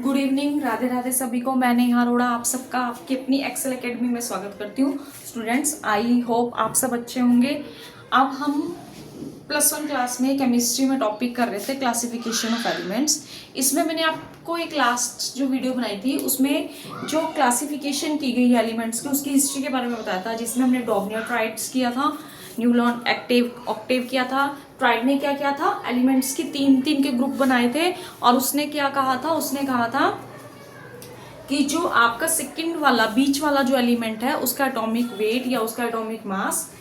Good evening, Radhe Radhe सभी को। मैं नेहा अरोड़ा आप सबका आपकी अपनी एक्सेल एकेडमी में स्वागत करती हूँ। स्टूडेंट्स, आई होप आप सब अच्छे होंगे। अब हम +1 क्लास में केमिस्ट्री में टॉपिक कर रहे थे क्लासिफिकेशन ऑफ एलिमेंट्स। इसमें मैंने आपको एक लास्ट जो वीडियो बनाई थी उसमें जो क्लासिफिकेशन की गई एलिमेंट्स की उसकी हिस्ट्री के बारे में बताया था, जिसमें हमने डॉर्नियर ट्राइड्स किया था, न्यूलॉन एक्टिव ऑक्टेव किया था। ट्राइड ने क्या किया था, एलिमेंट्स की तीन तीन के ग्रुप बनाए थे और उसने क्या कहा था, उसने कहा था कि जो आपका सेकंड वाला बीच वाला जो एलिमेंट है उसका एटॉमिक वेट या उसका एटॉमिक मास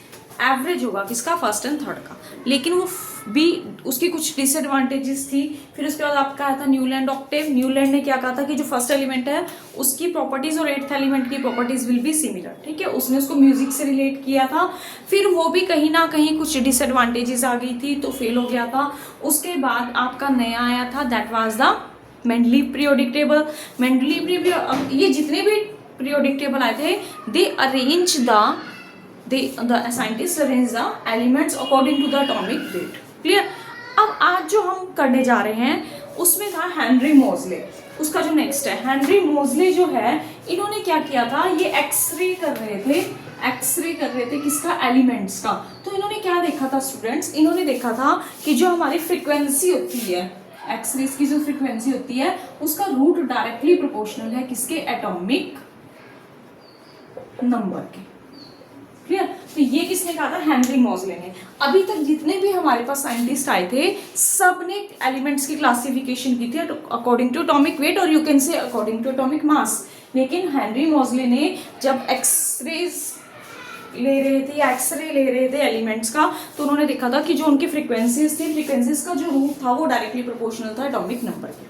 एवरेज होगा किसका, फर्स्ट एंड थर्ड का। लेकिन वो भी उसकी कुछ डिसएडवांटेजेस थी। फिर उसके बाद आपका आया था न्यूलैंड ऑक्टेव। न्यूलैंड ने क्या कहा था कि जो फर्स्ट एलिमेंट है उसकी प्रॉपर्टीज और एट्थ एलिमेंट की प्रॉपर्टीज विल बी सिमिलर। ठीक है, उसने उसको म्यूजिक से रिलेट किया था। फिर वो भी कहीं ना कहीं कुछ डिसएडवांटेजेस आ गई थी तो फेल हो गया था। उसके बाद आपका नया आया था, that was the Mendeleev periodic table. Mendeleev ये जितने भी पीरियोडिक टेबल आए थे, दे arrange the scientists arrange the elements according to the atomic weight. Clear. अब आज जो हम करने जा रहे हैं उसमें था हेनरी मोजले। उसका जो नेक्स्ट है हेनरी मोजले जो है, इन्होंने क्या किया था, ये एक्सरे कर रहे थे किसका, एलिमेंट्स का। तो इन्होंने क्या देखा था स्टूडेंट्स, इन्होंने देखा था कि जो हमारी फ्रीक्वेंसी होती है, एक्सरेज की जो फ्रीक्वेंसी होती है उसका रूट डायरेक्टली प्रोपोर्शनल है किसके, एटॉमिक नंबर के। क्लियर। तो ये किसने कहा था, हेनरी मोजले ने। अभी तक जितने भी हमारे पास साइंटिस्ट आए थे सब ने एलिमेंट्स की क्लासिफिकेशन की थी अकॉर्डिंग टू एटॉमिक वेट और you can say according to atomic mass. लेकिन हेनरी मोजले ने जब एक्सरे ले रहे थे एलिमेंट्स का, तो उन्होंने देखा था कि जो उनकी फ्रीक्वेंसीज का जो रूट था वो डायरेक्टली प्रोपोर्शनल था एटॉमिक नंबर के।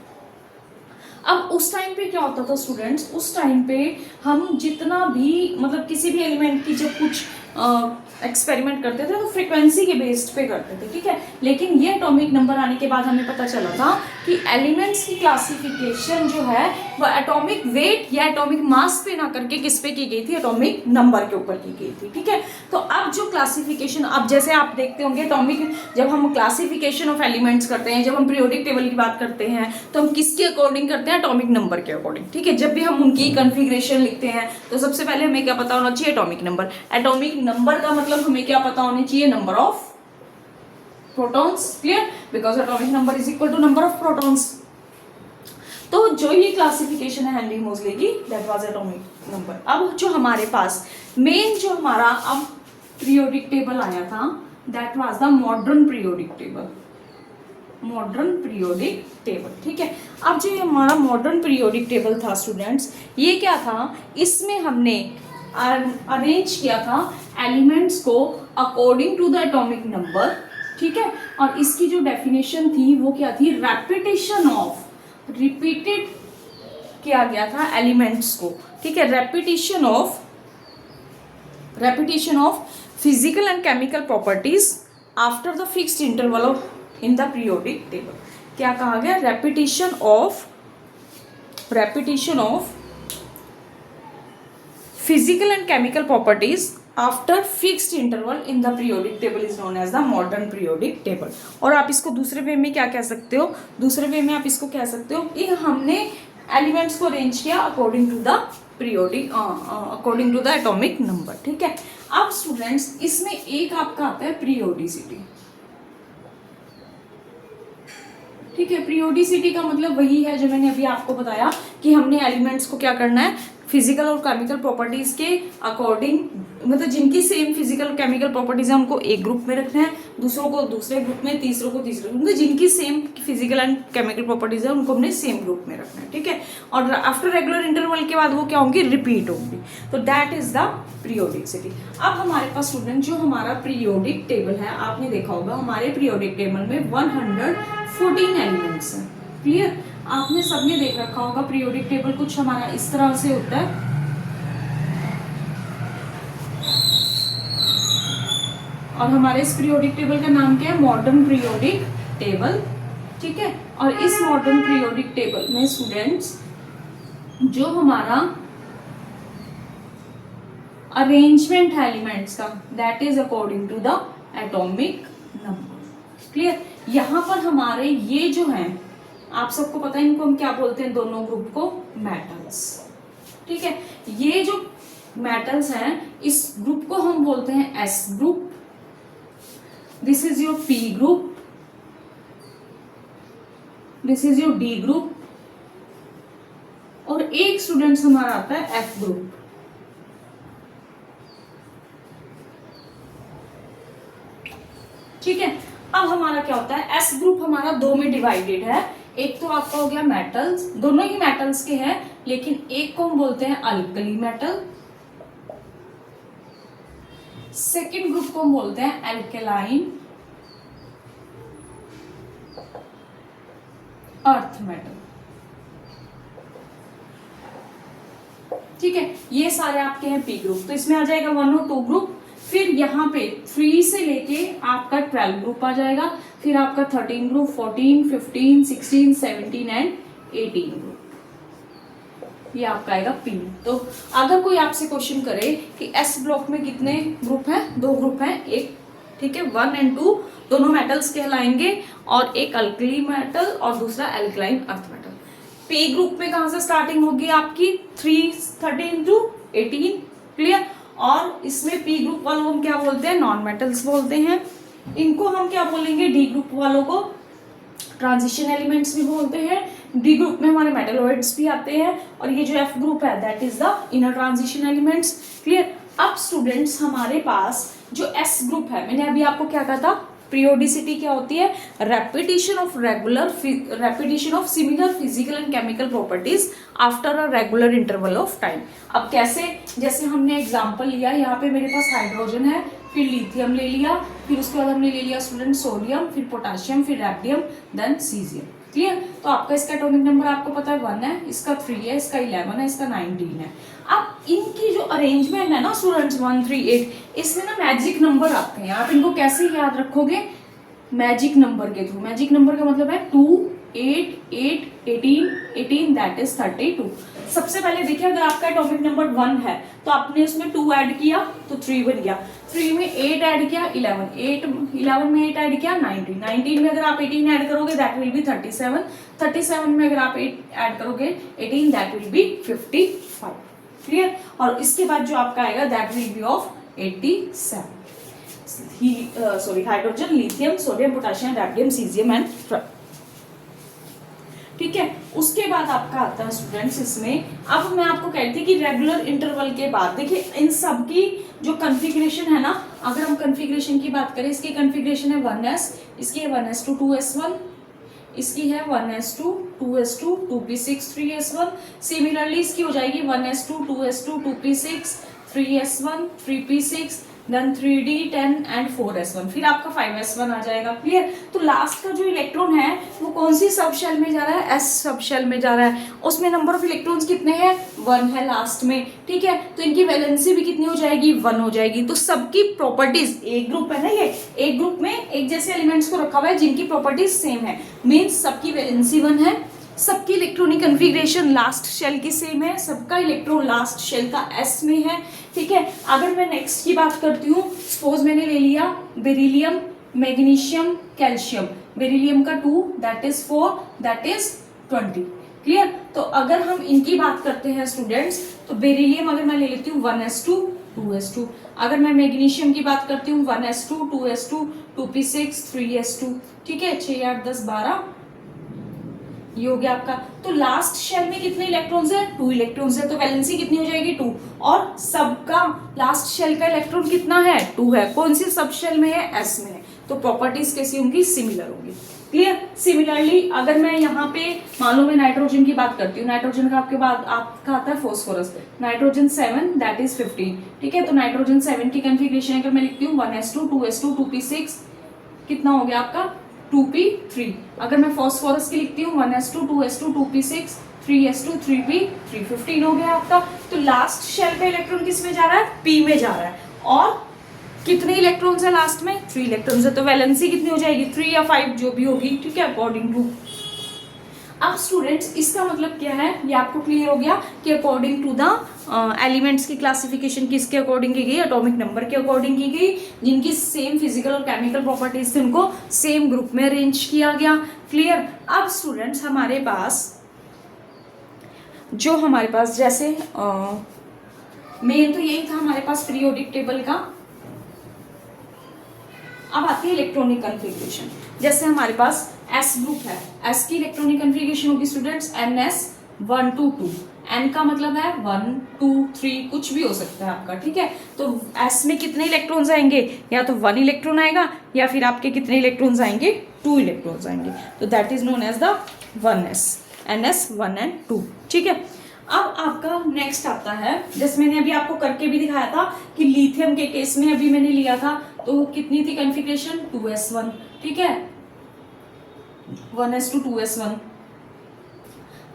अब उस टाइम पे क्या होता था स्टूडेंट्स, उस टाइम पे हम जितना भी मतलब किसी भी एलिमेंट की जब कुछ एक्सपेरिमेंट करते थे तो फ्रीक्वेंसी के बेस्ड पे करते थे। ठीक है, लेकिन ये एटॉमिक नंबर आने के बाद हमें पता चला था कि एलिमेंट्स की क्लासिफिकेशन जो है वह एटॉमिक वेट या एटॉमिक मास पे ना करके किस पे की गई थी, एटॉमिक नंबर के ऊपर की गई थी। ठीक है, तो अब जो क्लासिफिकेशन, अब जैसे आप देखते होंगे एटॉमिक, जब हम क्लासिफिकेशन ऑफ एलिमेंट्स करते हैं, जब हम पीरियोडिक टेबल की बात करते हैं तो हम किसके अकॉर्डिंग करते हैं, एटॉमिक नंबर के अकॉर्डिंग। ठीक है, जब भी हम उनकी कन्फिग्रेशन लिखते हैं तो सबसे पहले हमें क्या पता होना चाहिए, एटॉमिक नंबर। एटॉमिक नंबर का मतलब हमें क्या पता होनी चाहिए, number of protons. Clear, because atomic number is equal to number of protons. तो जो ये क्लासिफिकेशन है हेनरी मोजले की, दैट वाज एटॉमिक नंबर। अब जो हमारे पास मेन जो हमारा अब पीरियोडिक टेबल आया था, that was the modern periodic table. ठीक है, अब जो हमारा मॉडर्न पीरियोडिक टेबल था स्टूडेंट्स, ये क्या था, इसमें हमने अरेंज किया था एलिमेंट्स को according to the atomic number. ठीक है, और इसकी जो डेफिनेशन थी वो क्या थी, रिपीटेड किया गया था एलिमेंट्स को। ठीक है, repetition of physical and chemical properties after the fixed interval of in the periodic table. क्या कहा गया, repetition of physical and chemical properties after fixed interval in the periodic table is known as the modern periodic table। और आप इसको दूसरे वे में क्या कह सकते हो, दूसरे वे में आप इसको कह सकते हो कि हमने एलिमेंट्स को अरेंज किया according to the atomic number. ठीक है, अब स्टूडेंट्स इसमें एक आपका आता है पीरियोडिसिटी। ठीक है, पीरियोडिसिटी का मतलब वही है जो मैंने अभी आपको बताया कि हमने एलिमेंट्स को क्या करना है, फिजिकल और केमिकल प्रॉपर्टीज के अकॉर्डिंग, मतलब जिनकी सेम फिजिकल केमिकल प्रॉपर्टीज है उनको एक ग्रुप में रखना है, दूसरों को दूसरे ग्रुप में, तीसरों को तीसरे ग्रुप में, जिनकी same physical and chemical properties है उनको हमने सेम ग्रुप में रखना है। ठीक है, और आफ्टर रेगुलर इंटरवल के बाद वो क्या होंगी, रिपीट होंगी। तो दैट इज द पीरियोडिसिटी। अब हमारे पास स्टूडेंट जो हमारा पीरियोडिक टेबल है, आपने देखा होगा हमारे पीरियोडिक टेबल में 114 एलिमेंट्स हैं। क्लियर, आपने सबने देख रखा होगा पीरियोडिक टेबल कुछ हमारा इस तरह से होता है। और हमारे इस पीरियोडिक टेबल का नाम क्या है, मॉडर्न पीरियोडिक टेबल। ठीक है, और इस मॉडर्न पीरियोडिक टेबल में स्टूडेंट्स जो हमारा अरेंजमेंट है एलिमेंट्स का, that is according to the atomic number. Clear, यहां पर हमारे ये जो है आप सबको पता है इनको हम क्या बोलते हैं, दोनों ग्रुप को मेटल्स। ठीक है, ये जो मेटल्स हैं इस ग्रुप को हम बोलते हैं S group, this is your P group, this is your D group, और एक स्टूडेंट्स हमारा आता है एफ ग्रुप। ठीक है, अब हमारा क्या होता है, एस ग्रुप हमारा दो में डिवाइडेड है। एक तो आपका हो गया मेटल्स, दोनों ही मेटल्स के हैं, लेकिन एक को हम बोलते हैं अल्कली मेटल, सेकेंड ग्रुप को हम बोलते हैं एल्केलाइन अर्थ मेटल। ठीक है, ये सारे आपके हैं पी ग्रुप, तो इसमें आ जाएगा 1 और 2 ग्रुप। फिर यहाँ पे 3 से लेके आपका 12 ग्रुप आ जाएगा, फिर आपका 13 ग्रुप, 14, 15, 16, 17 एंड 18 ग्रुप, ये आपका आएगा पी। तो अगर कोई आपसे क्वेश्चन करे कि एस ब्लॉक में कितने ग्रुप हैं, 2 ग्रुप हैं, एक ठीक है 1 एंड 2 दोनों मेटल्स कहलाएंगे, और एक अल्कली मेटल और दूसरा alkaline earth metal. P group में कहां से स्टार्टिंग होगी आपकी 13 टू 18, क्लियर। और इसमें पी ग्रुप वालों को हम क्या बोलते हैं, नॉन मेटल्स बोलते हैं। इनको हम क्या बोलेंगे, डी ग्रुप वालों को ट्रांजिशन एलिमेंट्स भी बोलते हैं। डी ग्रुप में हमारे मेटलॉइड्स भी आते हैं, और ये जो एफ ग्रुप है that is the inner transition elements, clear. अब स्टूडेंट्स हमारे पास जो एस ग्रुप है, मैंने अभी आपको क्या कहा था, पीरियोडिसिटी क्या होती है, repetition of similar physical and chemical properties after a regular interval of time. अब कैसे, जैसे हमने एग्जांपल लिया, यहाँ पे मेरे पास हाइड्रोजन है, फिर लिथियम ले लिया, फिर उसके बाद हमने ले लिया स्टूडेंट सोडियम, फिर पोटाशियम, फिर रेडियम, देन सीजियम, क्लियर। तो आपका इसका एटॉमिक नंबर आपको पता है 1 है, इसका 3 है, इसका 11 है, इसका 19 है। अब इनकी जो अरेंजमेंट है ना स्टूडेंट्स 1, 3, 8, इसमें ना मैजिक नंबर आते हैं। आप इनको कैसे याद रखोगे, मैजिक नंबर के थ्रू। मैजिक नंबर का मतलब है 2, 8, 8, 18 दैट इज 32। सबसे पहले देखिए, अगर आपका एटॉमिक नंबर 1 है तो आपने उसमें 2 ऐड किया तो 3 बन गया, 3 में 8 ऐड किया 11 में 8 ऐड किया 19 में अगर आप 18 ऐड करोगे दैट विल बी 37 में अगर आप 8 ऐड करोगे 18 दैट विल बी 55, क्लियर। और इसके बाद जो आपका आएगा that will be of 87, hydrogen, lithium, sodium, potassium, radium, caesium and, ठीक है। उसके बाद आपका आता है स्टूडेंट्स इसमें, अब मैं आपको कहती थी कि रेगुलर इंटरवल के बाद देखिए इन सब की जो कॉन्फ़िगरेशन है ना, अगर हम कॉन्फ़िगरेशन की बात करें, इसकी कॉन्फ़िगरेशन है 1s, इसकी है 1s2 2s1, इसकी है 1s2 2s2 2p6 3s1, similarly इसकी हो जाएगी 1s2 2s2 2p6 3s1 3p6 then 3d 10 and 4s1, फिर आपका 5s1 आ जाएगा, क्लियर। तो लास्ट का जो इलेक्ट्रॉन है वो कौन सी सब शेल में जा रहा है, s सब शेल में जा रहा है। उसमें नंबर ऑफ इलेक्ट्रॉन्स कितने हैं, 1 है लास्ट में, ठीक है। तो इनकी वैलेंसी भी कितनी हो जाएगी, 1 हो जाएगी। तो सबकी प्रॉपर्टीज, एक ग्रुप है ना, ये एक ग्रुप में एक जैसे एलिमेंट्स को रखा हुआ है जिनकी प्रॉपर्टीज सेम है, मीन्स सबकी वैलेंसी 1 है, सबकी इलेक्ट्रॉनिक कन्फिग्रेशन लास्ट शेल की सेम है, सबका इलेक्ट्रॉन लास्ट शेल का s में है, ठीक है। अगर मैं नेक्स्ट की बात करती हूँ, सपोज मैंने ले लिया बेरिलियम, मैग्नीशियम, कैल्शियम, बेरिलियम का 2 that is 4 that is 20, clear. तो अगर हम इनकी बात करते हैं स्टूडेंट्स, तो बेरिलियम अगर मैं ले लेती हूँ 1s2 2s2, अगर मैं मैग्नीशियम की बात करती हूँ 1s2 2s2 2p6 3s2, ठीक है, 6 8 10 12 ये हो गया आपका। तो लास्ट शेल में कितने इलेक्ट्रॉन्स है, 2 इलेक्ट्रॉन्स है, तो वैलेंसी कितनी हो जाएगी 2, और सबका लास्ट शेल का इलेक्ट्रॉन कितना है, 2 है। कौन सी सब शेल में है, s में है, तो प्रॉपर्टीज कैसी होंगी, सिमिलर होंगी, क्लियर। सिमिलरली अगर मैं यहाँ पे मान लो मैं नाइट्रोजन की बात करती हूँ, नाइट्रोजन का आपके बाद आपका आता है फॉस्फोरस, नाइट्रोजन 7 दैट इज 15, ठीक है। तो नाइट्रोजन 7 की कॉन्फ़िगरेशन अगर मैं लिखती हूँ 1s2 2s2 2p6 कितना हो गया आपका 2p3। अगर मैं फॉस्फोरस की लिखती हूँ 1s2 2s2 2p6 3s2 3p3 15 हो गया आपका। तो लास्ट शेल का इलेक्ट्रॉन किस में जा रहा है, p में जा रहा है, और कितने इलेक्ट्रॉन्स है लास्ट में, 3 इलेक्ट्रॉन्स है, तो वैलेंसी कितनी हो जाएगी 3 या 5 जो भी होगी, ठीक है, अकॉर्डिंग टू। अब स्टूडेंट्स इसका मतलब क्या है, ये आपको क्लियर हो गया कि अकॉर्डिंग टू द एलिमेंट्स की क्लासिफिकेशन किसके अकॉर्डिंग की गई, एटॉमिक नंबर के अकॉर्डिंग की गई। जिनकी सेम फिजिकल और केमिकल प्रॉपर्टीज थी उनको सेम ग्रुप में अरेंज किया गया। क्लियर। अब स्टूडेंट्स हमारे पास जैसे मेन तो यही था हमारे पास पीरियोडिक टेबल का। अब आती है इलेक्ट्रॉनिक कन्फिग्रेशन। जैसे हमारे पास एस ग्रुप है, एस की इलेक्ट्रॉनिक कन्फिग्रेशन होगी स्टूडेंट्स NS1 to 2। एन का मतलब है 1 2 3 कुछ भी हो सकता है आपका, ठीक है। तो एस में कितने इलेक्ट्रॉन्स आएंगे, या तो 1 इलेक्ट्रॉन आएगा या फिर आपके कितने इलेक्ट्रॉन्स आएंगे, 2 इलेक्ट्रॉन्स आएंगे। तो that is known as the 1s, NS1 and 2, ठीक है। अब आपका नेक्स्ट आता है, जैसे मैंने अभी आपको करके भी दिखाया था कि लिथियम के केस में अभी मैंने लिया था, तो कितनी थी कन्फिग्रेशन, 2s1, ठीक है, 1s2 2s1।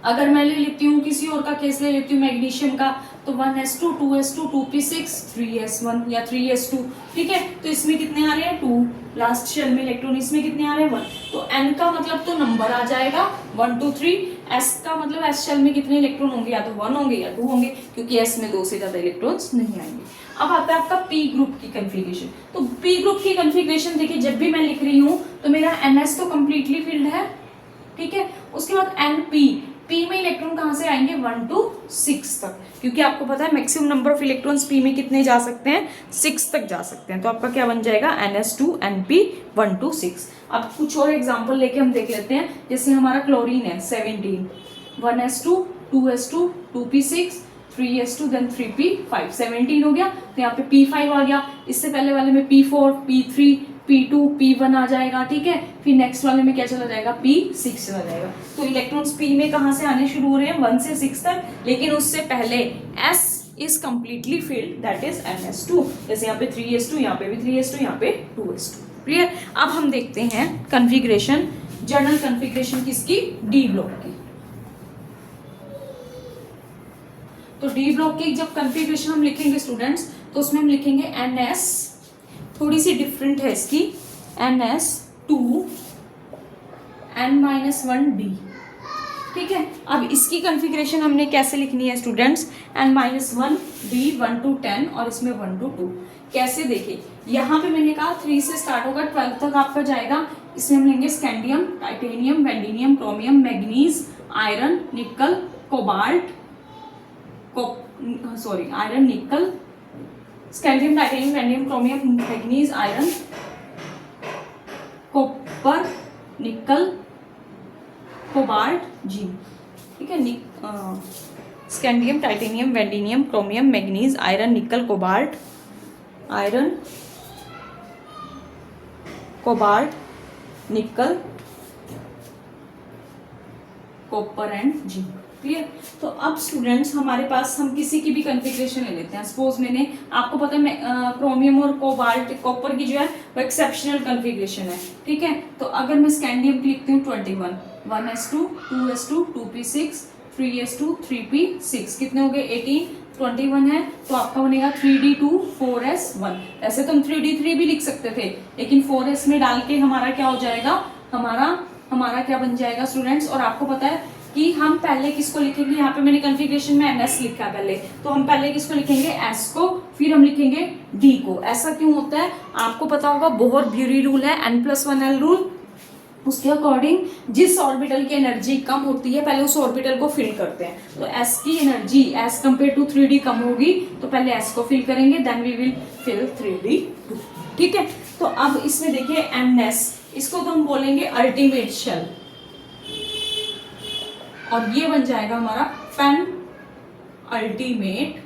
अगर मैं ले लेती हूँ किसी और का केस ले लेती हूँ मैग्नीशियम का, तो 1s2 2s2 2p6 3s1 या 3s2, ठीक है। तो इसमें कितने आ रहे हैं 2, लास्ट शेल में इलेक्ट्रॉन इसमें कितने आ रहे हैं 1। तो n का मतलब तो नंबर आ जाएगा 1 2 3। s का मतलब s शेल में कितने इलेक्ट्रॉन होंगे, या तो 1 होंगे या 2 होंगे, क्योंकि s में 2 से ज्यादा इलेक्ट्रॉन्स नहीं आएंगे। अब आता है आपका p ग्रुप की कन्फिग्रेशन। तो p ग्रुप की कन्फिग्रेशन देखिए, जब भी मैं लिख रही हूँ तो मेरा ns तो कंप्लीटली फिल्ड है, ठीक है। उसके बाद np, p में इलेक्ट्रॉन कहाँ से आएंगे 1 to 6 तक, क्योंकि आपको पता है maximum number of electrons p में कितने जा सकते हैं, 6 तक जा सकते हैं। तो आपका क्या बन जाएगा NS2 NP 1 to 6। अब कुछ और एग्जांपल लेके हम देख लेते हैं। जैसे हमारा क्लोरीन है 17, 1s2 2s2 2p6 3s2 then 3p5, 17 हो गया। तो यहाँ पे p5 आ गया। इससे पहले वाले में p4 p3 p2 p1 आ जाएगा, ठीक है। फिर नेक्स्ट वाले में क्या चला जाएगा, p6 चला जाएगा। तो इलेक्ट्रॉन्स p में कहाँ से आने शुरू हो रहे हैं 1 से 6 तक, लेकिन उससे पहले s is completely filled, that is NS2। जैसे यहाँ पे 3s2, यहाँ पे भी 3s2, यहाँ पे 2s2। क्लियर। अब हम देखते हैं कन्फिग्रेशन, जनरल कन्फिग्रेशन किसकी, डी ब्लॉक की। तो डी ब्लॉक की जब कन्फिग्रेशन हम लिखेंगे स्टूडेंट्स, तो उसमें हम लिखेंगे NS, थोड़ी सी डिफरेंट है इसकी, NS2 N-1D, ठीक है। अब इसकी कन्फिग्रेशन हमने कैसे लिखनी है स्टूडेंट्स, N-1D 1 to 10 और इसमें 1 to 2। कैसे देखिए, यहाँ पे मैंने कहा 3 से स्टार्ट होगा 12 तक आपका जाएगा। इसमें हम लेंगे scandium, titanium, vanadium, chromium, manganese, iron, nickel, cobalt, iron, nickel, scandium, titanium, vanadium, chromium, manganese, iron, copper, nickel, cobalt, zinc, ठीक है। Scandium, titanium, vanadium, chromium, manganese, iron, nickel, cobalt, iron, cobalt, nickel, copper and zinc. Clear. तो अब students हमारे पास हम किसी की भी configuration ले लेते हैं। सपोज मैंने आपको पता है क्रोमियम और कोबाल्ट, कॉपर की जो है वो एक्सेप्शनल कन्फिग्रेशन है, ठीक है। तो अगर मैं स्कैंडियम की लिखती हूँ 21, 1s2 2s2 2p6 3s2 3p6, कितने हो गए 18, 21 है तो आपका बनेगा 3d2 4s1। ऐसे तो हम 3d3 भी लिख सकते थे, लेकिन 4s में डाल के हमारा क्या हो जाएगा, हमारा क्या बन जाएगा स्टूडेंट्स। और आपको पता है कि हम पहले किसको लिखेंगे, यहाँ पे मैंने कन्फिग्रेशन में NS लिखा है पहले, तो हम पहले किसको लिखेंगे, S को, फिर हम लिखेंगे D को। ऐसा क्यों होता है, आपको पता होगा बोहर-ब्यूरी रूल है, N+1L रूल। उसके अकॉर्डिंग जिस ऑर्बिटल की एनर्जी कम होती है पहले उस ऑर्बिटल को फिल करते हैं। तो S की energy as compare to 3D कम होगी, तो पहले S को फिल करेंगे, then we will fill 3D2, ठीक है। तो अब इसमें देखिए NS, इसको तो हम बोलेंगे अल्टीमेट शेल, और ये बन जाएगा हमारा पेन अल्टीमेट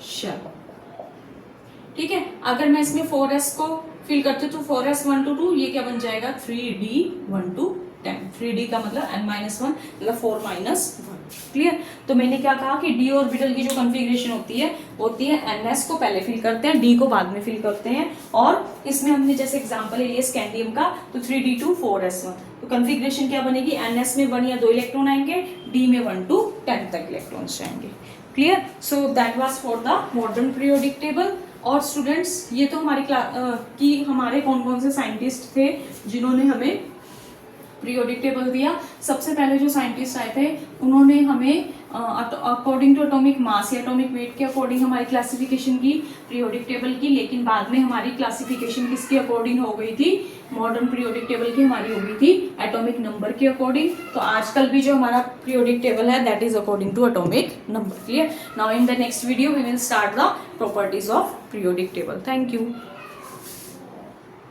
शेल, ठीक है। अगर मैं इसमें 4s को फिल करते तो 4s 1 to 2, ये क्या बन जाएगा 3d 1 to 10। 3d का मतलब n-1 मतलब 4 - 1। क्लियर। तो मैंने क्या कहा कि d ऑर्बिटल की जो कन्फिग्रेशन होती है ns को पहले फिल करते हैं, d को बाद में फिल करते हैं। और इसमें हमने जैसे एग्जांपल ले लिया स्कैंडियम का, तो 3d2 4s1। तो कन्फिग्रेशन क्या बनेगी, ns में 1 या 2 इलेक्ट्रॉन आएंगे, d में 1 to 10 तक इलेक्ट्रॉन्स जाएंगे। Clear. So that was for the modern periodic table. और स्टूडेंट्स ये तो हमारी हमारे कौन कौन से साइंटिस्ट थे जिन्होंने हमें पीरियोडिक टेबल दिया। सबसे पहले जो साइंटिस्ट आए थे उन्होंने हमें अकॉर्डिंग टू एटॉमिक मास या एटॉमिक वेट के अकॉर्डिंग हमारी क्लासिफिकेशन की पीरियोडिक टेबल की, लेकिन बाद में हमारी क्लासिफिकेशन किसके अकॉर्डिंग हो गई थी? मॉडर्न पीरियोडिक टेबल की हमारी हो गई थी एटॉमिक नंबर के अकॉर्डिंग। तो आजकल भी जो हमारा पीरियोडिक टेबल है that is according to atomic number. Clear? Now in the next video we will start the properties of periodic table. Thank you.